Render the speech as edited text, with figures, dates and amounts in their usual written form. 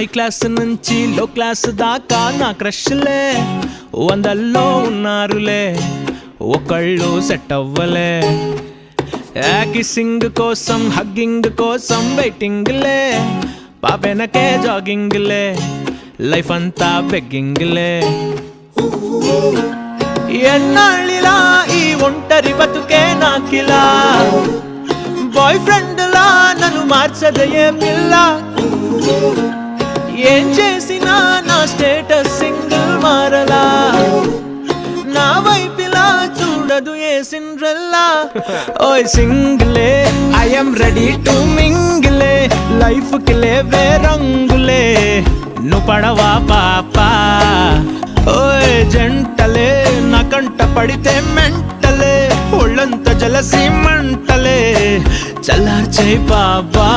High class నుంచి లో class దాకా నా క్రష్లే వందల్లో ఉన్నారులే, ఒకళ్ళు సెట్ అవ్వలే. కిస్సింగ్ కోసం హగ్గింగ్ కోసం వెయిటింగ్లే, పాపెనకే జాగింగ్లే, లైఫ్ అంతా బెగ్గింగ్లే. ఎన్నాళ్ళిలా ఈ ఒంటరి బతుకే నాకిలా, బాయ్ ఫ్రెండ్ లా నన్ను మార్చదయే పిల్ల. ఏం చేసినా నా స్టేటస్ సింగిల్ మారలా, నా వైపిలా చూడదు ఏ సిండ్రెల్లా. ఓయ్ సింగిలే ఐఎమ్ రెడీ టు మింగిలే, లైఫ్ కి లేవే రంగులే, నువ్వు పడవా పాపా. ఓయ్ జంటలే నా కంట పడితే మెంటలే, ఒళ్ళంత జలసి మంటలే, చల్లార్చే బాబా.